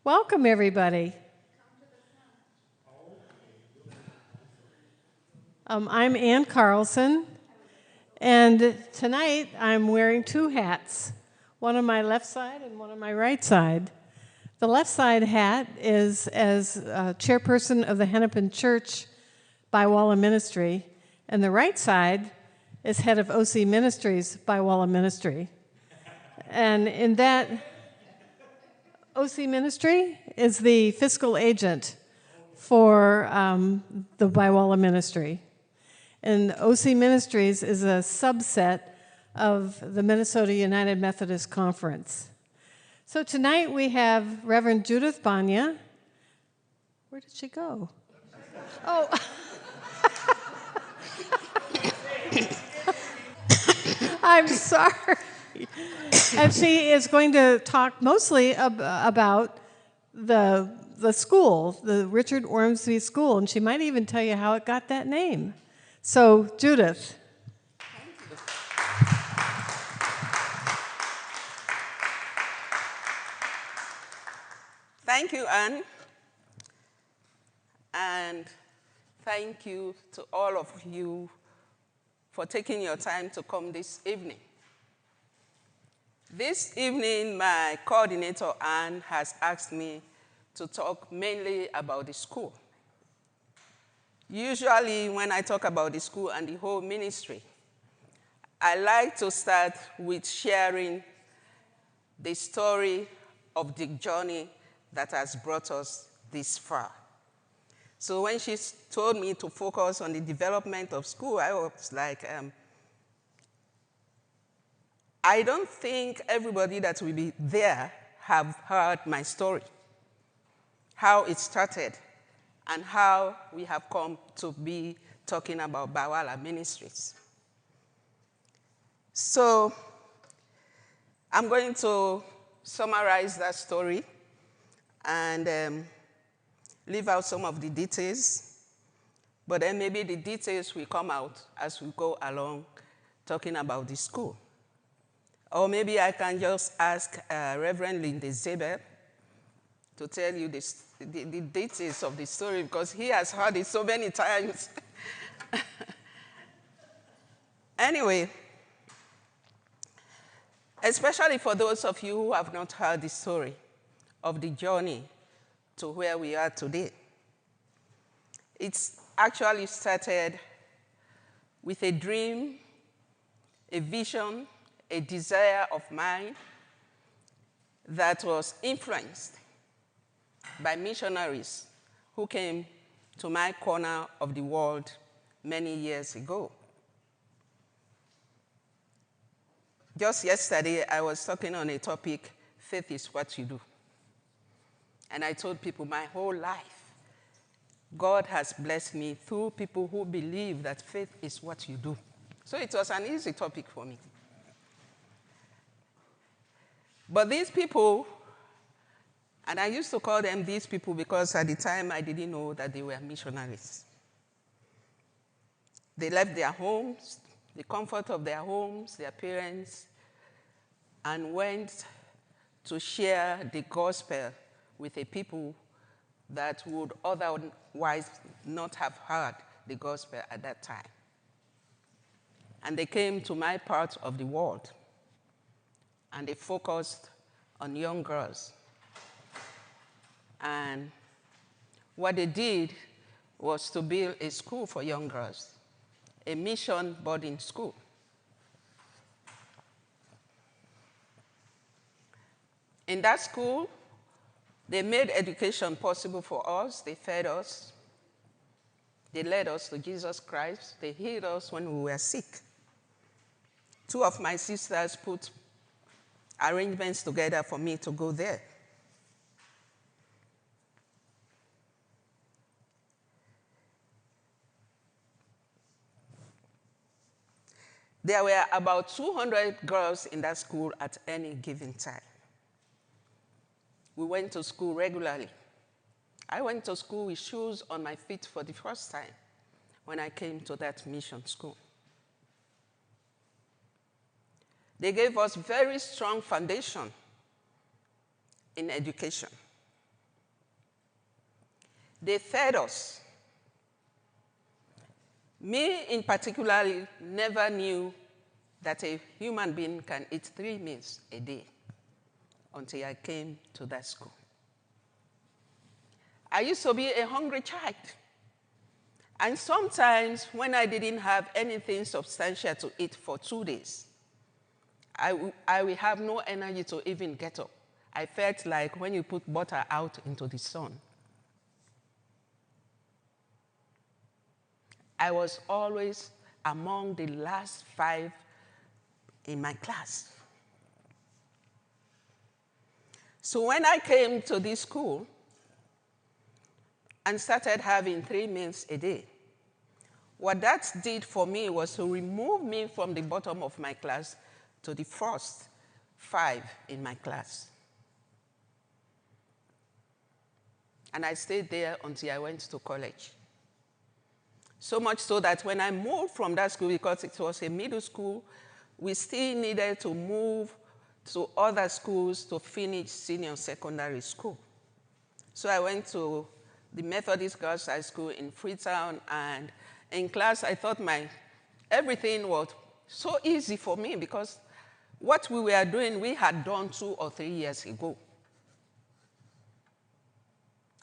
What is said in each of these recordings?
Welcome, everybody. I'm Ann Carlson, and tonight I'm wearing two hats, one on my left side and one on my right side. The left side hat is as chairperson of the Hennepin Church Baiwalla Ministry, and the right side is head of OC Ministries Baiwalla Ministry. And in that, OC Ministry is the fiscal agent for the Baiwalla Ministry. And OC Ministries is a subset of the Minnesota United Methodist Conference. So tonight we have Reverend Judith Banya. Where did she go? Oh. I'm sorry. And she is going to talk mostly about the school, the Richard Ormsby School, and she might even tell you how it got that name. So, Judith. Thank you, Anne. And thank you to all of you for taking your time to come this evening. This evening, my coordinator, Anne, has asked me to talk mainly about the school. Usually, when I talk about the school and the whole ministry, I like to start with sharing the story of the journey that has brought us this far. So when she told me to focus on the development of school, I was like, I don't think everybody that will be there have heard my story, how it started, and how we have come to be talking about Baiwalla Ministries. So I'm going to summarize that story and leave out some of the details, but then maybe the details will come out as we go along talking about the school. Or maybe I can just ask Reverend Linda Zabel to tell you the details of the story, because he has heard it so many times. Anyway, especially for those of you who have not heard the story of the journey to where we are today, it's actually started with a dream, a vision, a desire of mine that was influenced by missionaries who came to my corner of the world many years ago. Just yesterday, I was talking on a topic, faith is what you do. And I told people my whole life, God has blessed me through people who believe that faith is what you do. So it was an easy topic for me. But these people, and I used to call them these people because at the time I didn't know that they were missionaries. They left their homes, the comfort of their homes, their parents, and went to share the gospel with a people that would otherwise not have heard the gospel at that time. And they came to my part of the world, and they focused on young girls. And what they did was to build a school for young girls, a mission boarding school. In that school, they made education possible for us. They fed us. They led us to Jesus Christ. They healed us when we were sick. Two of my sisters put arrangements together for me to go there. There were about 200 girls in that school at any given time. We went to school regularly. I went to school with shoes on my feet for the first time when I came to that mission school. They gave us very strong foundation in education. They fed us. Me, in particular, never knew that a human being can eat 3 meals a day until I came to that school. I used to be a hungry child. And sometimes when I didn't have anything substantial to eat for 2 days, I will have no energy to even get up. I felt like when you put butter out into the sun. I was always among the last 5 in my class. So when I came to this school and started having 3 meals a day, what that did for me was to remove me from the bottom of my class to the first 5 in my class. And I stayed there until I went to college. So much so that when I moved from that school, because it was a middle school, we still needed to move to other schools to finish senior secondary school. So I went to the Methodist Girls High School in Freetown, and in class I thought everything was so easy for me because what we were doing, we had done 2 or 3 years ago.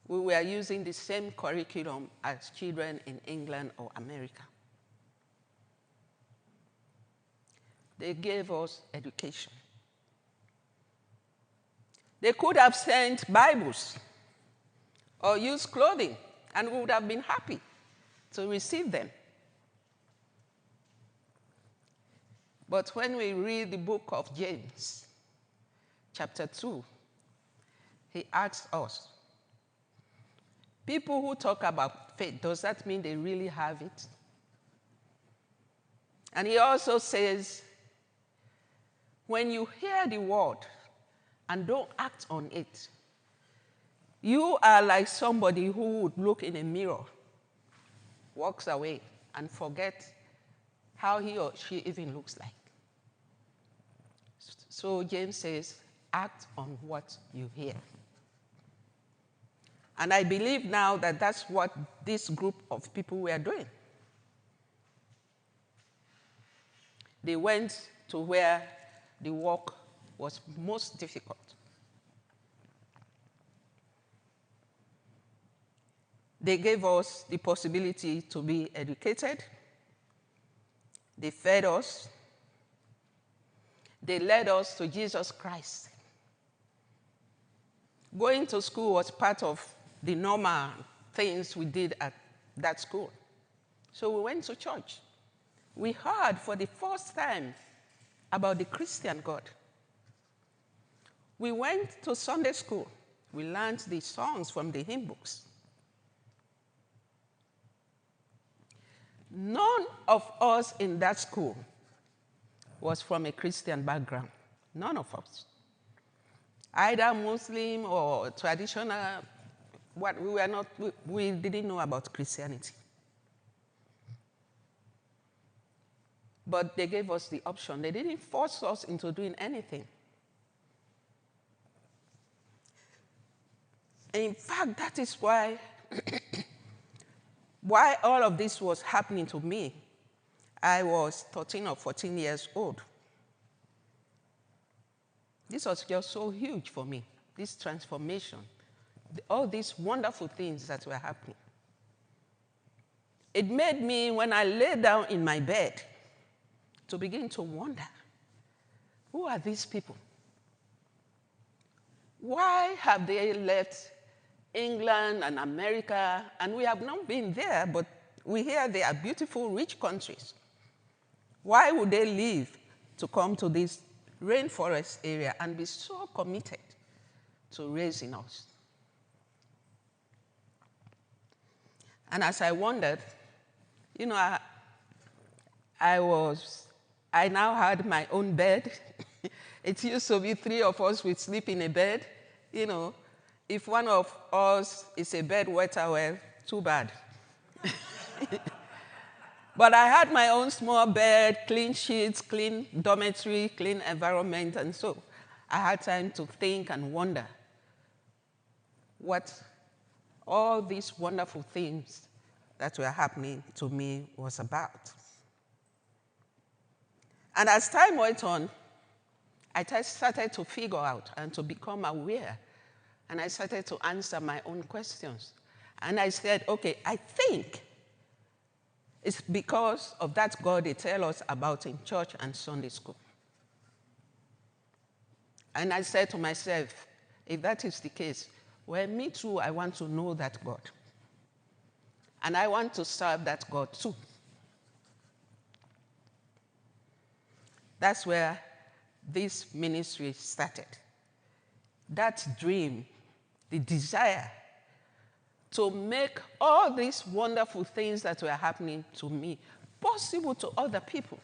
We were using the same curriculum as children in England or America. They gave us education. They could have sent Bibles or used clothing, and we would have been happy to receive them. But when we read the book of James, chapter 2, he asks us, people who talk about faith, does that mean they really have it? And he also says, when you hear the word and don't act on it, you are like somebody who would look in a mirror, walks away, and forget how he or she even looks like. So James says, act on what you hear. And I believe now that that's what this group of people were doing. They went to where the work was most difficult. They gave us the possibility to be educated. They fed us. They led us to Jesus Christ. Going to school was part of the normal things we did at that school. So we went to church. We heard for the first time about the Christian God. We went to Sunday school. We learned the songs from the hymn books. None of us in that school was from a Christian background. None of us. Either Muslim or traditional, we didn't know about Christianity. But they gave us the option. They didn't force us into doing anything. In fact, that is why all of this was happening to me. I was 13 or 14 years old. This was just so huge for me, this transformation, all these wonderful things that were happening. It made me, when I lay down in my bed, to begin to wonder, who are these people? Why have they left England and America? And we have not been there, but we hear they are beautiful, rich countries. Why would they leave to come to this rainforest area and be so committed to raising us? And as I wondered, I now had my own bed. It used to be 3 of us would sleep in a bed. If one of us is a bed wetter, well, too bad. But I had my own small bed, clean sheets, clean dormitory, clean environment, and so I had time to think and wonder, what all these wonderful things that were happening to me was about. And as time went on, I started to figure out and to become aware. And I started to answer my own questions. And I said, okay, I think it's because of that God they tell us about in church and Sunday school. And I said to myself, if that is the case, well, me too, I want to know that God. And I want to serve that God too. That's where this ministry started. That dream, the desire to make all these wonderful things that were happening to me possible to other people.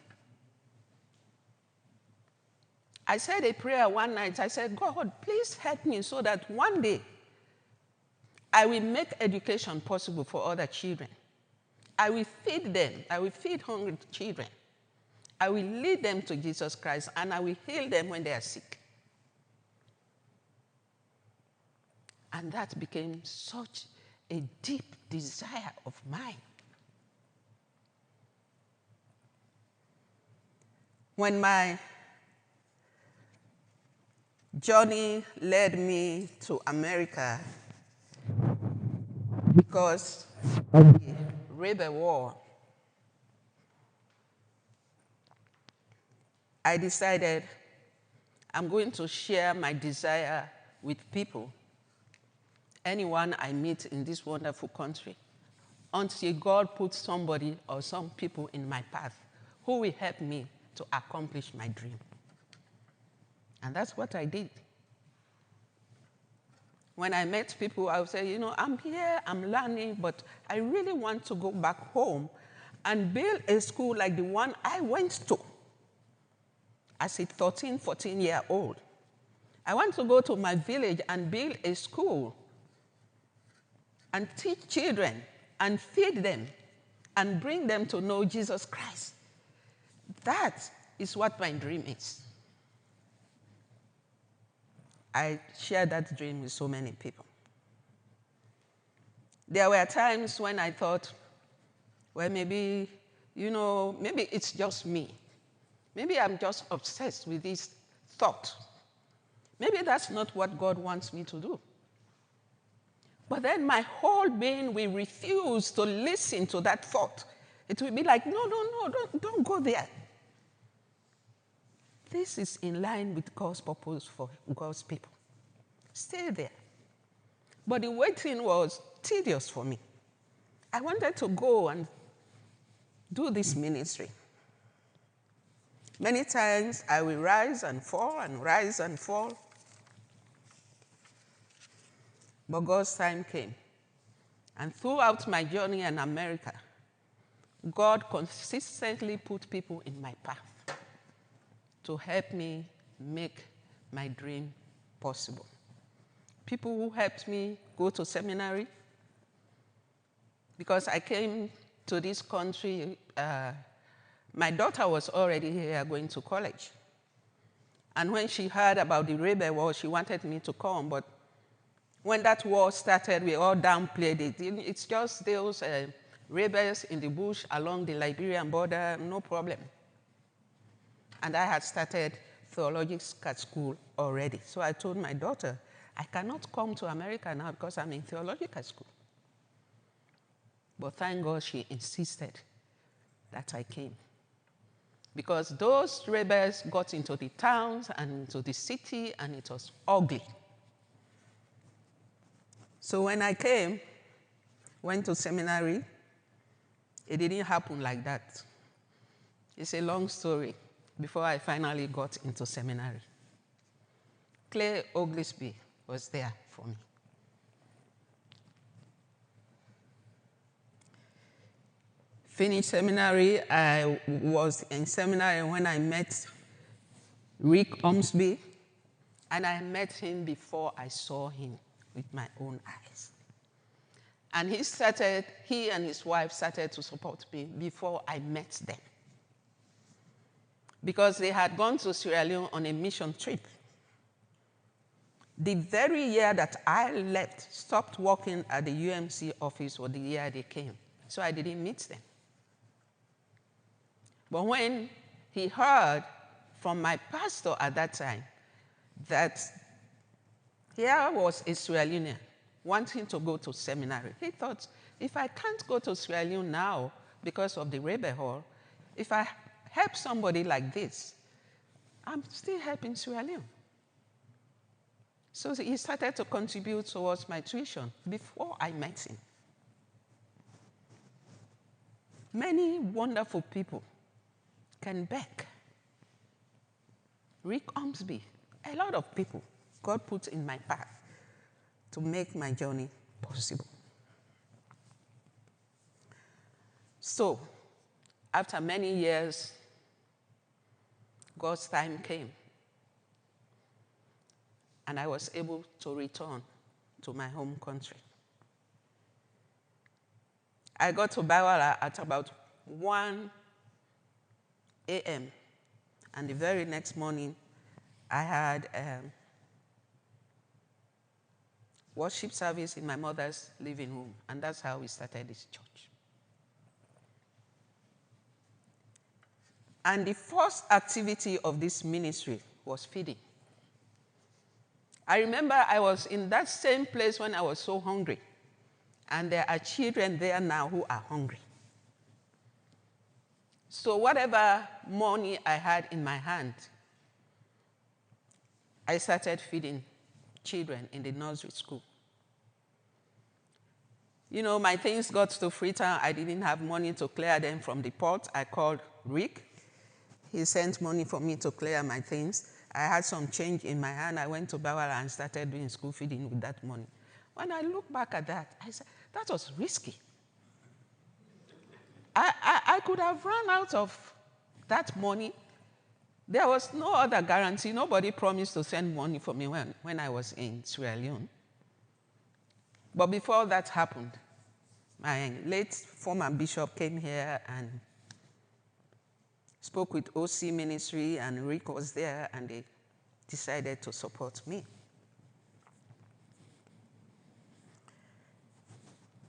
I said a prayer one night. I said, God, please help me so that one day I will make education possible for other children. I will feed them. I will feed hungry children. I will lead them to Jesus Christ, and I will heal them when they are sick. And that became such a deep desire of mine. When my journey led me to America because of the Rebel War, I decided I'm going to share my desire with people, anyone I meet in this wonderful country, until God puts somebody or some people in my path who will help me to accomplish my dream. And that's what I did. When I met people, I would say, I'm here, I'm learning, but I really want to go back home and build a school like the one I went to as a 13, 14-year-old. I want to go to my village and build a school and teach children and feed them and bring them to know Jesus Christ. That is what my dream is. I share that dream with so many people. There were times when I thought, well, maybe it's just me. Maybe I'm just obsessed with this thought. Maybe that's not what God wants me to do. But then my whole being will refuse to listen to that thought. It will be like, no, don't go there. This is in line with God's purpose for God's people. Stay there. But the waiting was tedious for me. I wanted to go and do this ministry. Many times I will rise and fall and rise and fall. But God's time came. And throughout my journey in America, God consistently put people in my path to help me make my dream possible. People who helped me go to seminary, because I came to this country, my daughter was already here going to college. And when she heard about the Rebel War, she wanted me to come, but when that war started, we all downplayed it. It's just those rebels in the bush along the Liberian border, no problem. And I had started theological school already. So I told my daughter, I cannot come to America now because I'm in theological school. But thank God she insisted that I came. Because those rebels got into the towns and into the city, and it was ugly. So when I came, went to seminary, it didn't happen like that. It's a long story before I finally got into seminary. Clay Oglesby was there for me. Finished seminary. I was in seminary when I met Rick Ormsby, and I met him before I saw him with my own eyes. And he and his wife started to support me before I met them. Because they had gone to Sierra Leone on a mission trip. The very year that I left, stopped working at the UMC office, was the year they came. So I didn't meet them. But when he heard from my pastor at that time that here was a Sierra Leonean wanting to go to seminary, he thought, if I can't go to Sierra Leone now because of the Rebel Hall, if I help somebody like this, I'm still helping Sierra Leone. So he started to contribute towards my tuition before I met him. Many wonderful people can beg. Rick Ormsby, a lot of people God put in my path to make my journey possible. So, after many years, God's time came, and I was able to return to my home country. I got to Baiwalla at about 1 a.m., and the very next morning, I had worship service in my mother's living room, and that's how we started this church. And the first activity of this ministry was feeding. I remember I was in that same place when I was so hungry, and there are children there now who are hungry. So whatever money I had in my hand, I started feeding children in the nursery school. You know, my things got to Freetown. I didn't have money to clear them from the port. I called Rick. He sent money for me to clear my things. I had some change in my hand. I went to Baiwalla and started doing school feeding with that money. When I look back at that, I said, that was risky. I could have run out of that money. There was no other guarantee. Nobody promised to send money for me when I was in Sierra Leone. But before that happened, my late former bishop came here and spoke with OC Ministry, and Rick was there, and they decided to support me.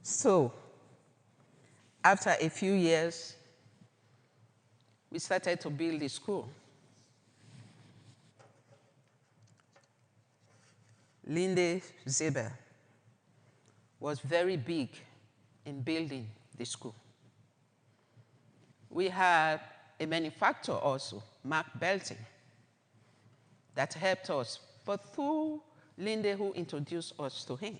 So, after a few years, we started to build the school. Linde Zeber was very big in building the school. We had a manufacturer also, Mark Belton, that helped us, but through Linde, who introduced us to him.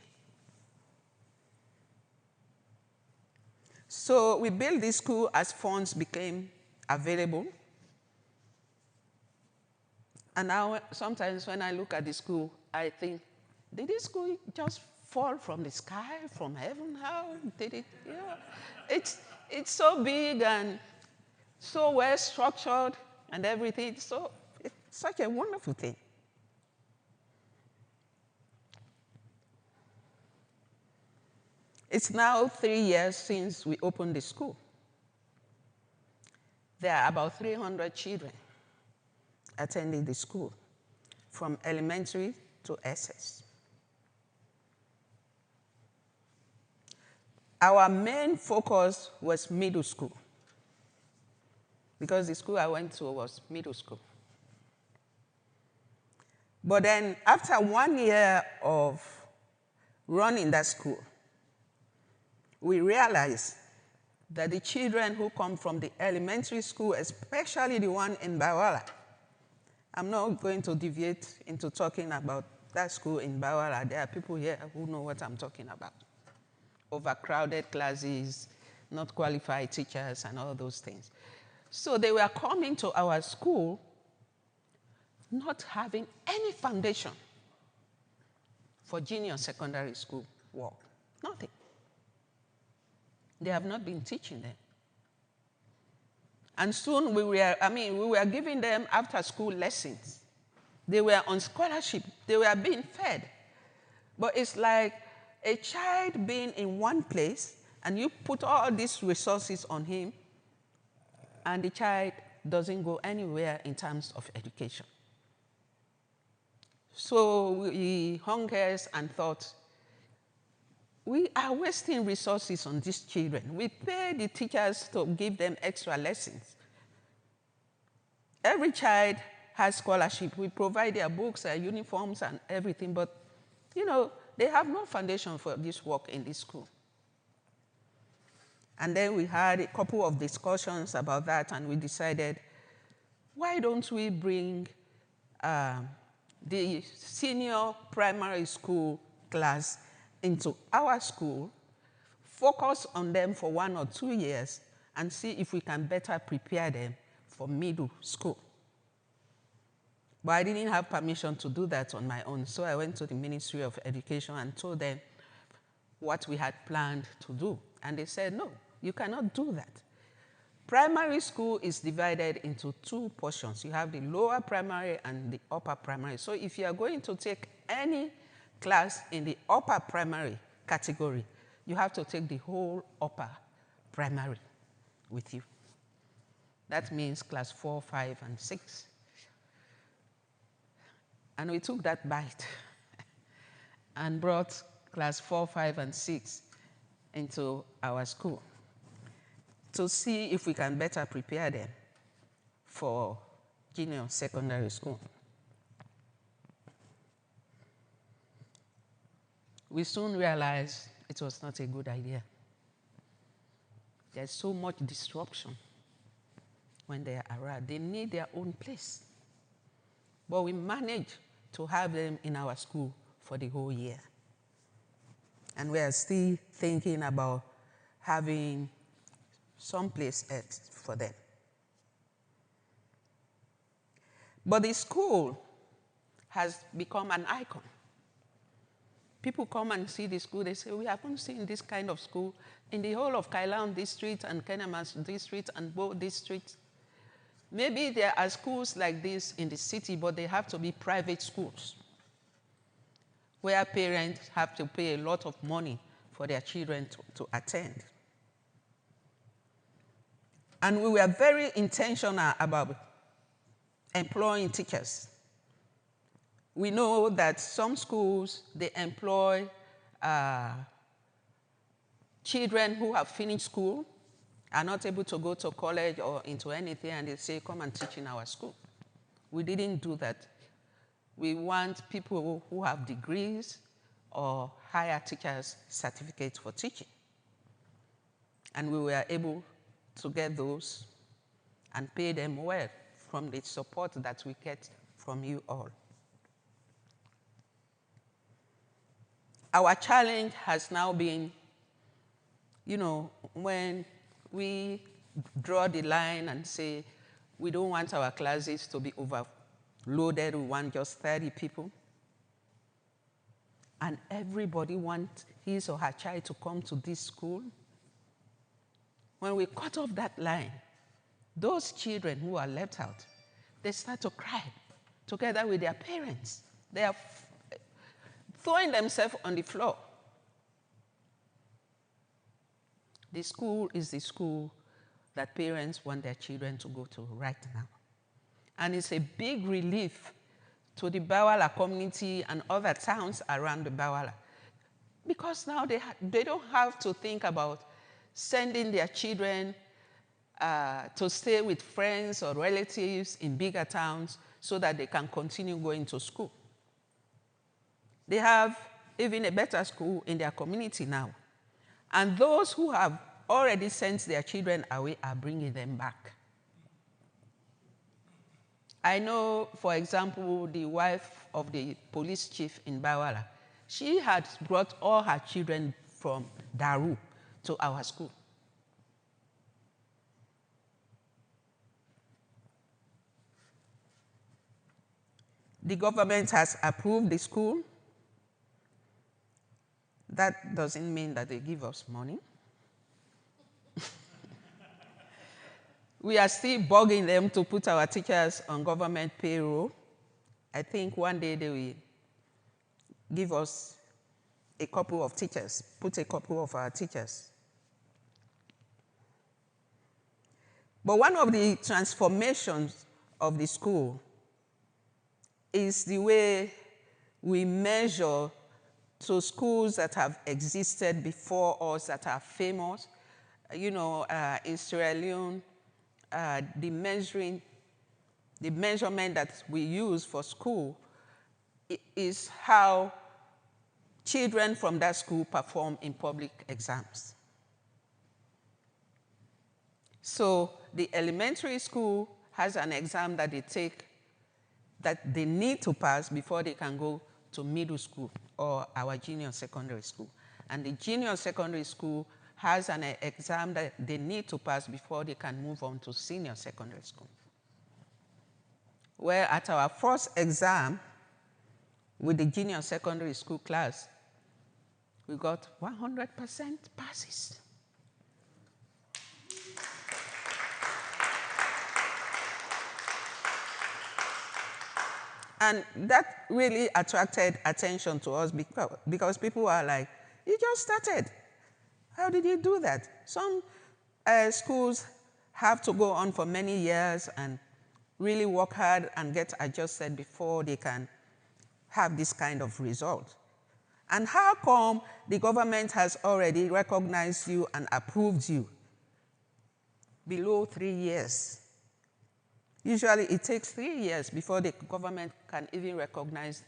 So we built this school as funds became available. And now sometimes when I look at the school, I think, did this school just fall from the sky, from heaven? How did it? Yeah. It's so big and so well structured and everything. So it's such a wonderful thing. It's now 3 years since we opened the school. There are about 300 children attending the school, from elementary to SS. Our main focus was middle school, because the school I went to was middle school. But then after 1 year of running that school, we realized that the children who come from the elementary school, especially the one in Baiwalla, I'm not going to deviate into talking about that school in Baiwalla. There are people here who know what I'm talking about. Overcrowded classes, not qualified teachers, and all those things. So they were coming to our school not having any foundation for junior secondary school work. Nothing. They have not been teaching them. And soon we were giving them after-school lessons. They were on scholarship. They were being fed. But it's like a child being in one place, and you put all these resources on him, and the child doesn't go anywhere in terms of education. So we hung heads and thought, we are wasting resources on these children. We pay the teachers to give them extra lessons. Every child has scholarship. We provide their books, their uniforms, and everything, but, they have no foundation for this work in this school. And then we had a couple of discussions about that, and we decided, why don't we bring the senior primary school class into our school, focus on them for 1 or 2 years, and see if we can better prepare them for middle school. But I didn't have permission to do that on my own, so I went to the Ministry of Education and told them what we had planned to do. And they said, no, you cannot do that. Primary school is divided into 2 portions. You have the lower primary and the upper primary. So if you are going to take any class in the upper primary category, you have to take the whole upper primary with you. That means class 4, 5, and 6. And we took that bite and brought class 4, 5, and 6 into our school to see if we can better prepare them for junior secondary school. We soon realized it was not a good idea. There's so much disruption when they are around. They need their own place. But we managed to have them in our school for the whole year. And we are still thinking about having some place else for them. But the school has become an icon. People come and see the school, they say, we haven't seen this kind of school in the whole of Kailaon district and Kenamas district and Bo district. Maybe there are schools like this in the city, but they have to be private schools where parents have to pay a lot of money for their children to attend. And we were very intentional about employing teachers. We know that some schools, they employ children who have finished school, are not able to go to college or into anything, and they say, come and teach in our school. We didn't do that. We want people who have degrees or higher teachers' certificates for teaching. And we were able to get those and pay them well from the support that we get from you all. Our challenge has now been, when we draw the line and say, we don't want our classes to be overloaded, we want just 30 people. And everybody wants his or her child to come to this school. When we cut off that line, those children who are left out, they start to cry together with their parents. They are throwing themselves on the floor. The school is the school that parents want their children to go to right now. And it's a big relief to the Baiwalla community and other towns around the Baiwalla. Because now they don't have to think about sending their children to stay with friends or relatives in bigger towns so that they can continue going to school. They have even a better school in their community now. And those who have already sent their children away are bringing them back. I know, for example, the wife of the police chief in Baiwalla. She had brought all her children from Daru to our school. The government has approved the school. That doesn't mean that they give us money. We are still bugging them to put our teachers on government payroll. I think one day they will give us a couple of teachers, put a couple of our teachers. But one of the transformations of the school is the way we measure to schools that have existed before us that are famous. You know, in Sierra Leone, the measurement that we use for school is how children from that school perform in public exams. So the elementary school has an exam that they take that they need to pass before they can go to middle school or our junior secondary school. And the junior secondary school has an exam that they need to pass before they can move on to senior secondary school. Where at our first exam with the junior secondary school class, we got 100% passes. And that really attracted attention to us because people were like, you just started. How did you do that? Some schools have to go on for many years and really work hard and get adjusted before they can have this kind of result. And how come the government has already recognized you and approved you below 3 years? Usually it takes 3 years before the government can even recognize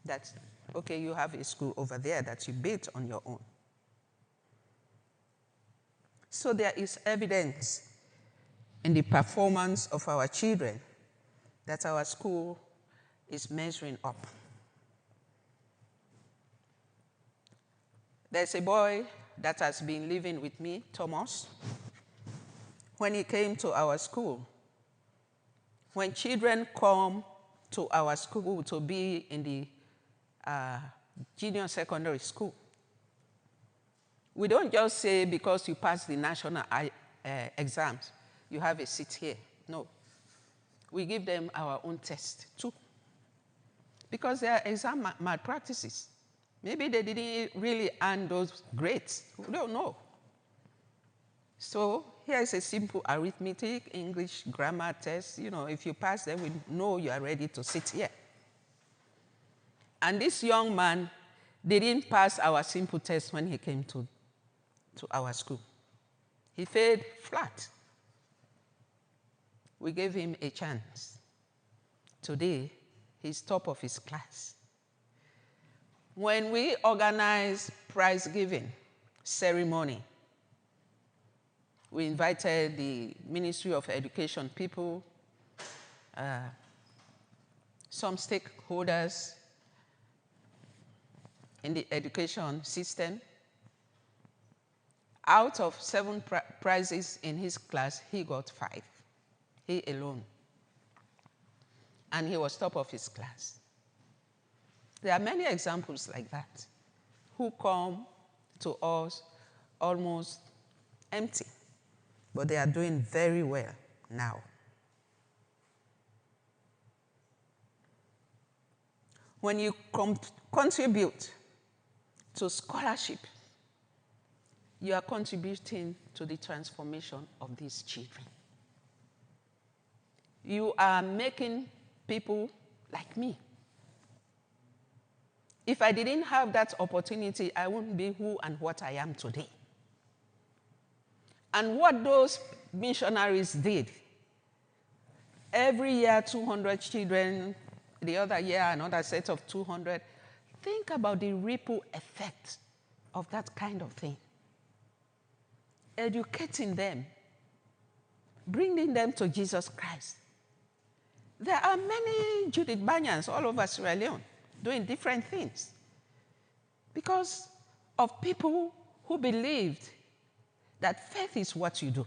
that, okay, you have a school over there that you built on your own. So there is evidence in the performance of our children that our school is measuring up. There's a boy that has been living with me, Thomas. When he came to our school, when children come to our school to be in the junior secondary school, we don't just say because you passed the national exams, you have a seat here. No. We give them our own test too. Because there are exam malpractices. Maybe they didn't really earn those grades. We don't know. So here's a simple arithmetic, English, grammar test. You know, if you pass them, we know you are ready to sit here. And this young man didn't pass our simple test when he came to our school. He failed flat. We gave him a chance. Today, he's top of his class. When we organize prize giving ceremony, we invited the Ministry of Education people, some stakeholders in the education system. Out of 7 prizes in his class, he got 5. He alone. And he was top of his class. There are many examples like that who come to us almost empty, but they are doing very well now. When you contribute to scholarship, you are contributing to the transformation of these children. You are making people like me. If I didn't have that opportunity, I wouldn't be who and what I am today. And what those missionaries did, every year 200 children, the other year another set of 200, think about the ripple effect of that kind of thing. Educating them, bringing them to Jesus Christ. There are many Judith Banyans all over Sierra Leone doing different things because of people who believed that faith is what you do.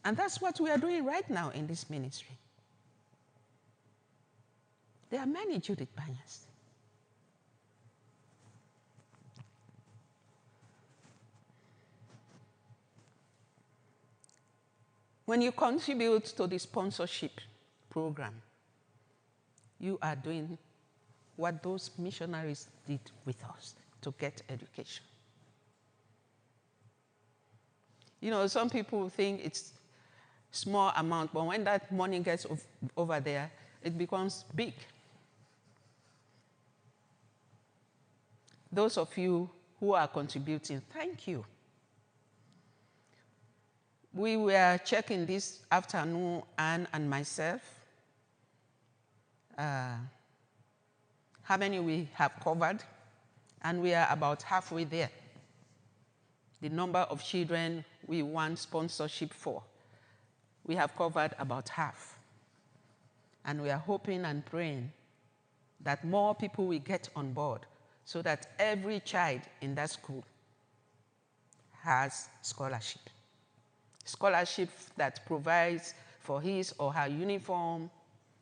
And that's what we are doing right now in this ministry. There are many Judith Banyas. When you contribute to the sponsorship program, you are doing what those missionaries did with us to get education. You know, some people think it's small amount, but when that money gets over there, it becomes big. Those of you who are contributing, thank you. We were checking this afternoon, Anne and myself, how many we have covered, and we are about halfway there. The number of children we want sponsorship for, we have covered about half. And we are hoping and praying that more people will get on board so that every child in that school has scholarship. Scholarship that provides for his or her uniform,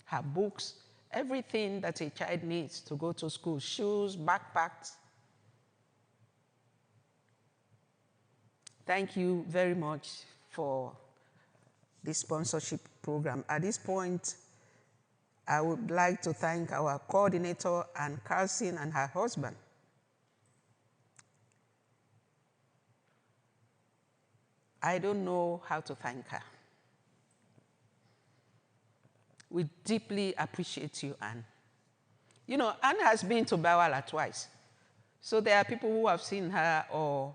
her books, everything that a child needs to go to school, shoes, backpacks. Thank you very much for this sponsorship program. At this point, I would like to thank our coordinator, Ann Carlson, and her husband. I don't know how to thank her. We deeply appreciate you, Anne. You know, Anne has been to Baiwalla twice. So there are people who have seen her or,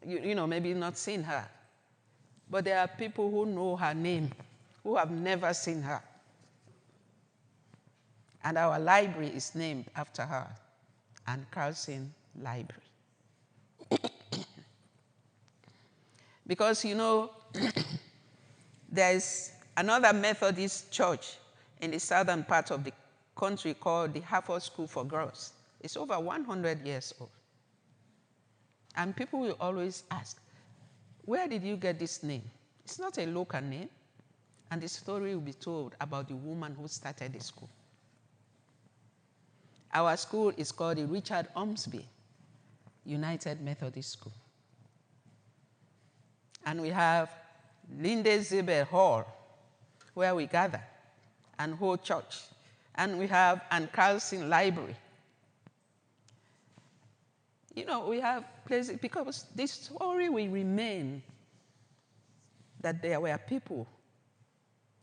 you know, maybe not seen her. But there are people who know her name, who have never seen her. And our library is named after her, Ann Carlson Library. Because, you know, there's another Methodist church in the southern part of the country called the Hartford School for Girls. It's over 100 years old. And people will always ask, where did you get this name? It's not a local name. And the story will be told about the woman who started the school. Our school is called the Richard Ormsby United Methodist School. And we have Linde Zibel Hall, where we gather and hold church. And we have Ann Carlson Library. You know, we have places, because this story will remain that there were people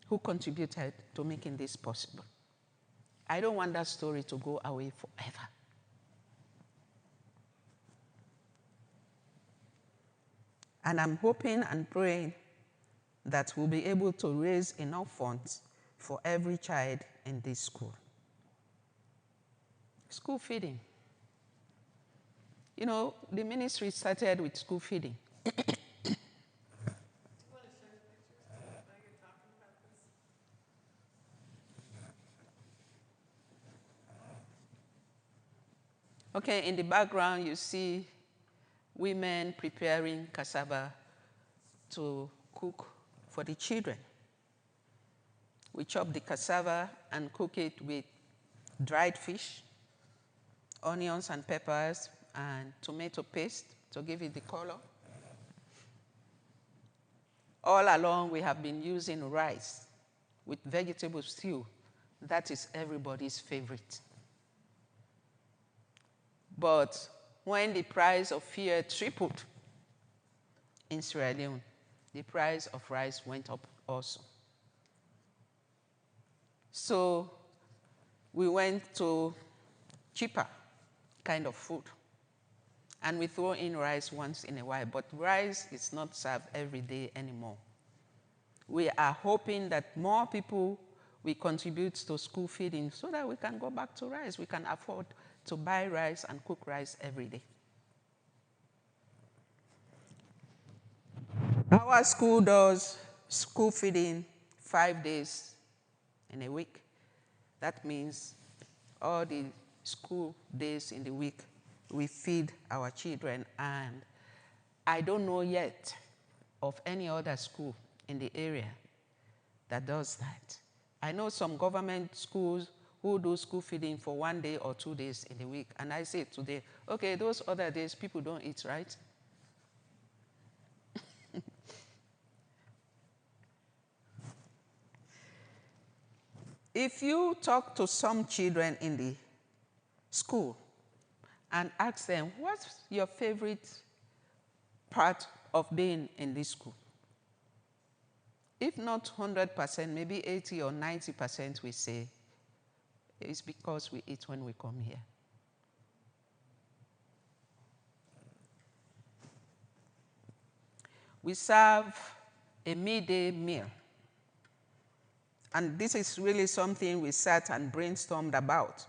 who contributed to making this possible. I don't want that story to go away forever. And I'm hoping and praying that we'll be able to raise enough funds for every child in this school. School feeding. You know, the ministry started with school feeding. Okay, in the background, you see women preparing cassava to cook for the children. We chop the cassava and cook it with dried fish, onions and peppers, and tomato paste to give it the color. All along, we have been using rice with vegetable stew. That is everybody's favorite. But when the price of fuel tripled in Sierra Leone, the price of rice went up also. So we went to cheaper kind of food. And we throw in rice once in a while, but rice is not served every day anymore. We are hoping that more people will contribute to school feeding so that we can go back to rice. We can afford to buy rice and cook rice every day. Our school does school feeding 5 days in a week. That means all the school days in the week, we feed our children. And I don't know yet of any other school in the area that does that. I know some government schools who do school feeding for 1 day or 2 days in a week. And I say today, okay, those other days people don't eat, right? If you talk to some children in the school and ask them, what's your favorite part of being in this school? If not 100%, maybe 80 or 90% will say, it's because we eat when we come here. we serve a midday meal. And this is really something we sat and brainstormed about.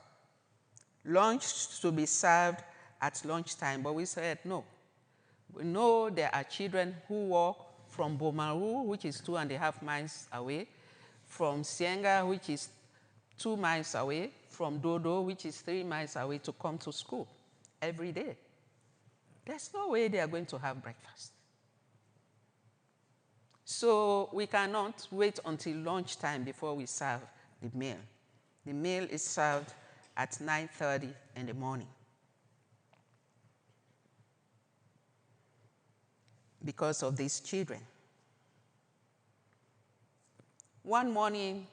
Lunch to be served at lunchtime, but we said no. We know there are children who walk from Bomaru, which is 2.5 miles away, from Sienga, which is 2 miles away, from Dodo, which is 3 miles away, to come to school every day. There's no way they are going to have breakfast. So we cannot wait until lunchtime before we serve the meal. The meal is served at 9:30 in the morning. Because of these children. One morning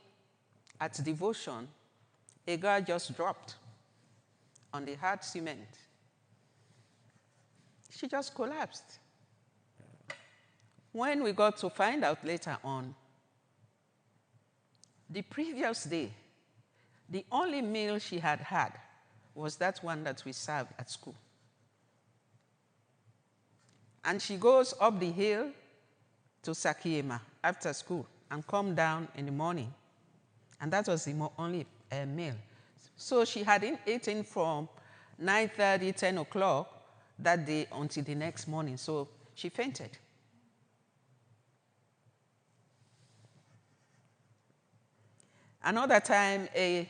at devotion, a girl just dropped on the hard cement. She just collapsed. When we got to find out later on, the previous day, the only meal she had had was that one that we served at school. And she goes up the hill to Sakiema after school and come down in the morning. And that was the only meal. So she hadn't eaten from 9:30, 10 o'clock that day until the next morning. So she fainted. Another time, a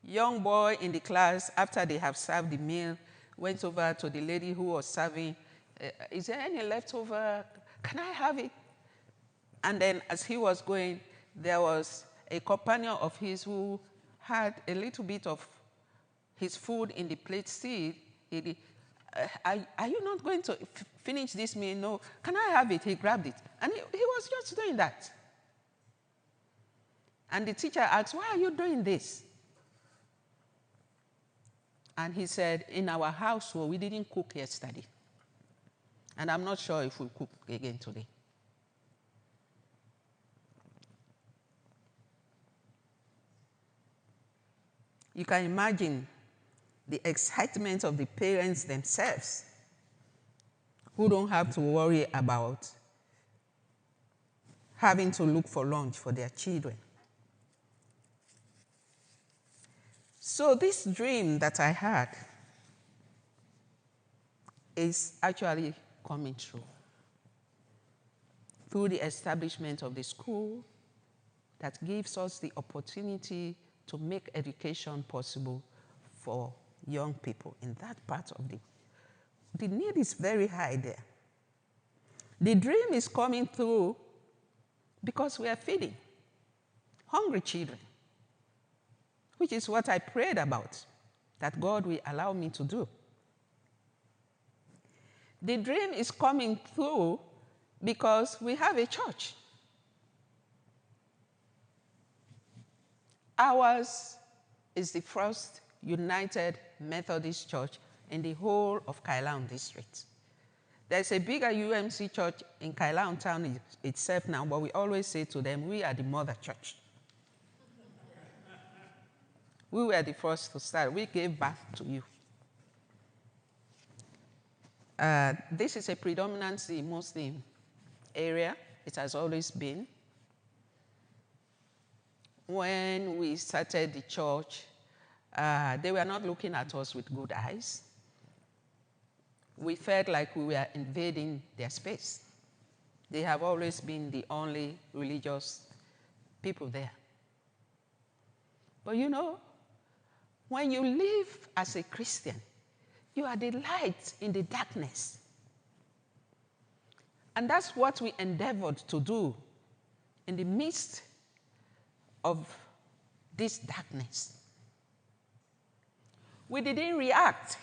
young boy in the class, after they have served the meal, went over to the lady who was serving. Is there any leftover? Can I have it? And then as he was going, there was a companion of his who had a little bit of his food in the plate still. Are you not going to finish this meal? No. Can I have it? He grabbed it. And he was just doing that. And the teacher asked, why are you doing this? And he said, in our household, we didn't cook yesterday. And I'm not sure if we'll cook again today. You can imagine the excitement of the parents themselves who don't have to worry about having to look for lunch for their children. So this dream that I had is actually coming true through the establishment of the school that gives us the opportunity to make education possible for young people in that part of the need is very high there. The dream is coming through because we are feeding hungry children, which is what I prayed about, that God will allow me to do. The dream is coming through because we have a church. Ours is the first United Methodist Church in the whole of Kailaun district. There's a bigger UMC church in Kailaun town itself now, but we always say to them, we are the mother church. We were the first to start. We gave birth to you. This is a predominantly Muslim area. It has always been. When we started the church, they were not looking at us with good eyes. We felt like we were invading their space. They have always been the only religious people there. But you know, when you live as a Christian, you are the light in the darkness. And that's what we endeavored to do in the midst of this darkness. We didn't react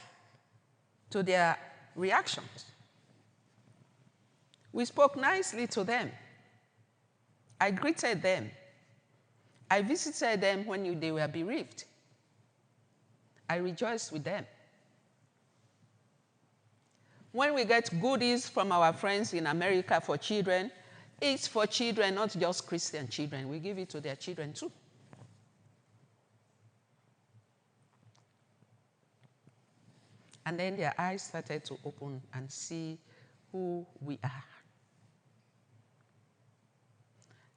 to their reactions. We spoke nicely to them. I greeted them. I visited them when they were bereaved. I rejoiced with them. When we get goodies from our friends in America for children, it's for children, not just Christian children. We give it to their children too. And then their eyes started to open and see who we are.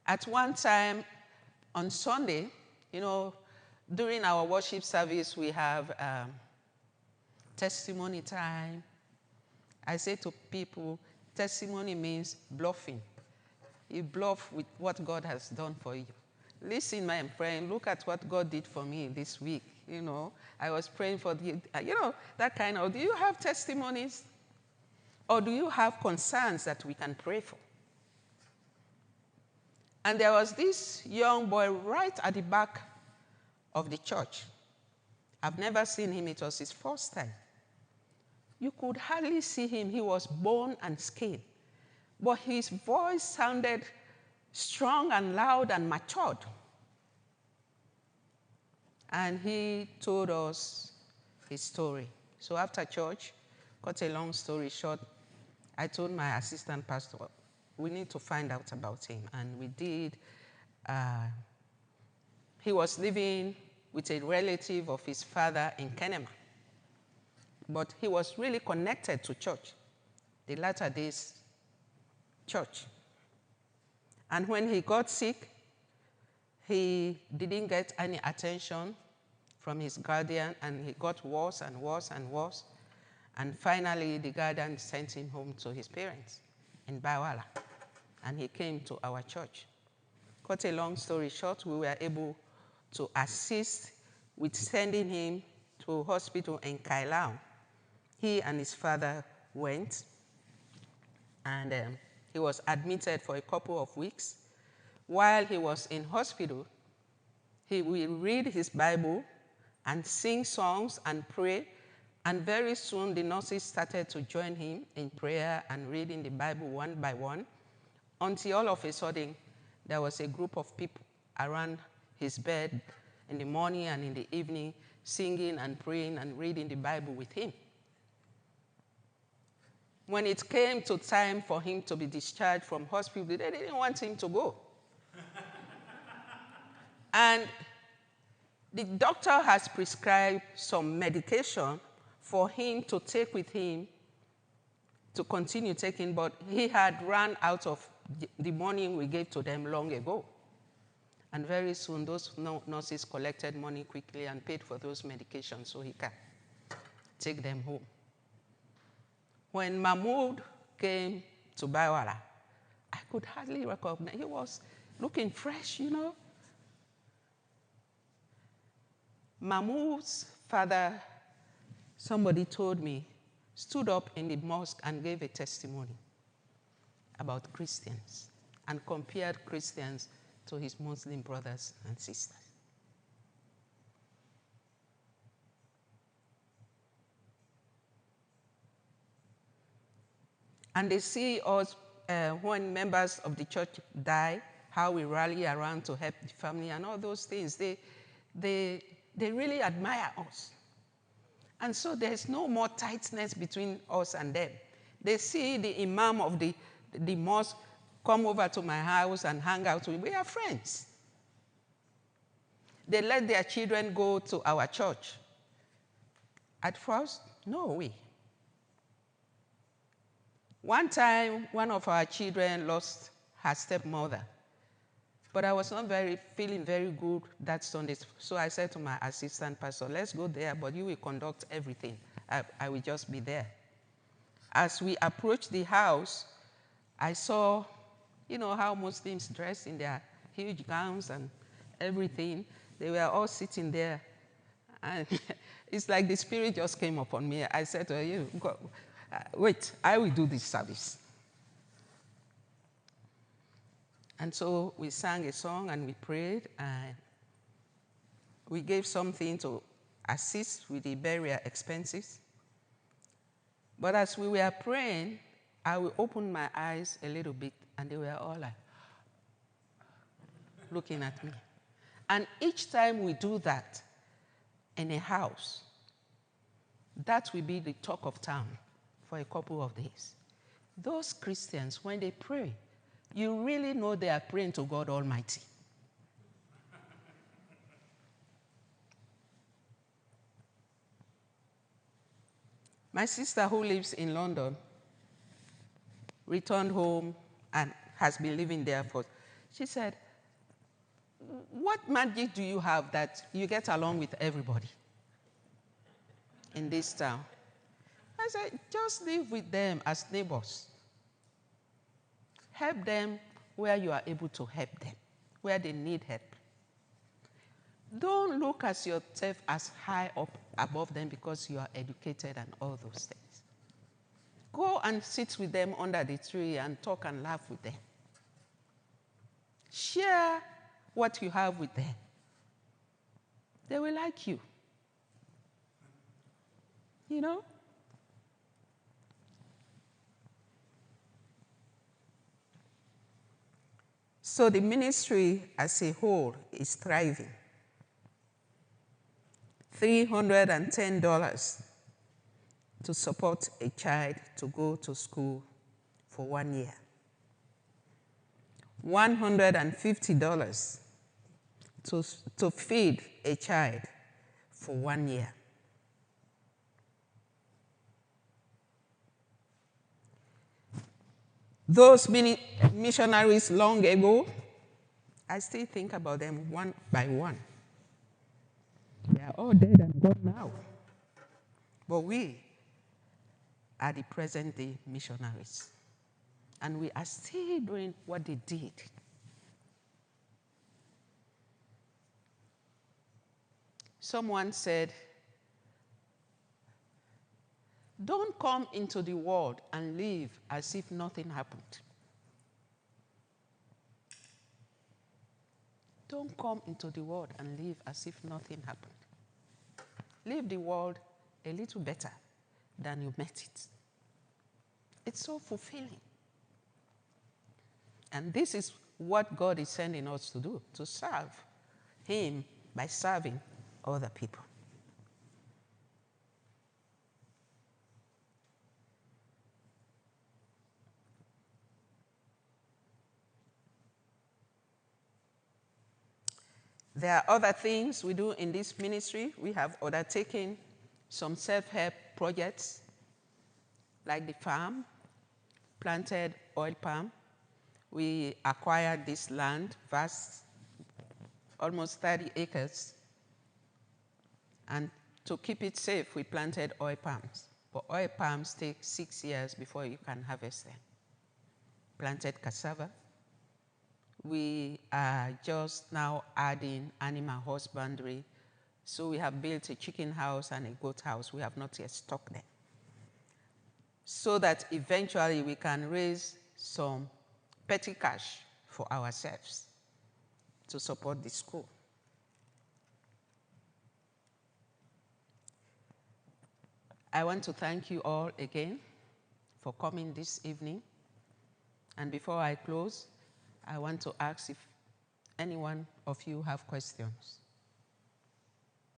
At one time on Sunday, during our worship service, we have testimony time. I say to people, testimony means bluffing. You bluff with what God has done for you. Listen, my friend, look at what God did for me this week. I was praying for that kind of, do you have testimonies? Or do you have concerns that we can pray for? And there was this young boy right at the back of the church. I've never seen him. It was his first time. You could hardly see him. He was bone and skin. But his voice sounded strong and loud and matured. And he told us his story. So after church, cut a long story short, I told my assistant pastor, we need to find out about him. And we did. He was living with a relative of his father in Kenema. But he was really connected to church, the latter days church. And when he got sick, he didn't get any attention from his guardian, and he got worse and worse and worse. And finally, the guardian sent him home to his parents in Baiwalla, and he came to our church. Cut a long story short, we were able to assist with sending him to a hospital in Kailau. He and his father went, and he was admitted for a couple of weeks. While he was in hospital, he will read his Bible and sing songs and pray, and very soon the nurses started to join him in prayer and reading the Bible one by one, until all of a sudden there was a group of people around his bed in the morning and in the evening singing and praying and reading the Bible with him. When it came to time for him to be discharged from hospital, they didn't want him to go. And the doctor has prescribed some medication for him to take with him to continue taking, but he had run out of the money we gave to them long ago. And very soon, those nurses collected money quickly and paid for those medications so he can take them home. When Mahmoud came to Baiwalla, I could hardly recognize. He was looking fresh, Mahmoud's father, somebody told me, stood up in the mosque and gave a testimony about Christians and compared Christians to his Muslim brothers and sisters. And they see us, when members of the church die, how we rally around to help the family and all those things. They really admire us. And so there's no more tightness between us and them. They see the imam of the mosque come over to my house and hang out with me. We are friends. They let their children go to our church. At first, no way. One time, one of our children lost her stepmother. But I was not feeling very good that Sunday. So I said to my assistant pastor, let's go there, but you will conduct everything. I will just be there. As we approached the house, I saw, how Muslims dress in their huge gowns and everything. They were all sitting there. And it's like the Spirit just came upon me. I said to her, wait, I will do this service. And so we sang a song and we prayed, and we gave something to assist with the burial expenses. But as we were praying, I will open my eyes a little bit, and they were all like looking at me. And each time we do that in a house, that will be the talk of town for a couple of days. Those Christians, when they pray, you really know they are praying to God Almighty. My sister, who lives in London, returned home and has been living there for She said, what magic do you have that you get along with everybody in this town? I said, just live with them as neighbors. Help them where you are able to help them, where they need help. Don't look at yourself as high up above them because you are educated and all those things. Go and sit with them under the tree and talk and laugh with them. Share what you have with them. They will like you. You know? So the ministry as a whole is thriving. $310 to support a child to go to school for 1 year. $150 to feed a child for 1 year. Those missionaries long ago, I still think about them one by one. They are all dead and gone now. But we are the present day missionaries. And we are still doing what they did. Someone said, don't come into the world and live as if nothing happened. Don't come into the world and live as if nothing happened. Leave the world a little better than you met it. It's so fulfilling. And this is what God is sending us to do, to serve Him by serving other people. There are other things we do in this ministry. We have undertaken some self-help projects, like the farm, planted oil palm. We acquired this land, vast, almost 30 acres. And to keep it safe, we planted oil palms. But oil palms take 6 years before you can harvest them. Planted cassava. We are just now adding animal husbandry. So we have built a chicken house and a goat house. We have not yet stocked them. So that eventually we can raise some petty cash for ourselves to support the school. I want to thank you all again for coming this evening. And before I close, I want to ask if any one of you have questions.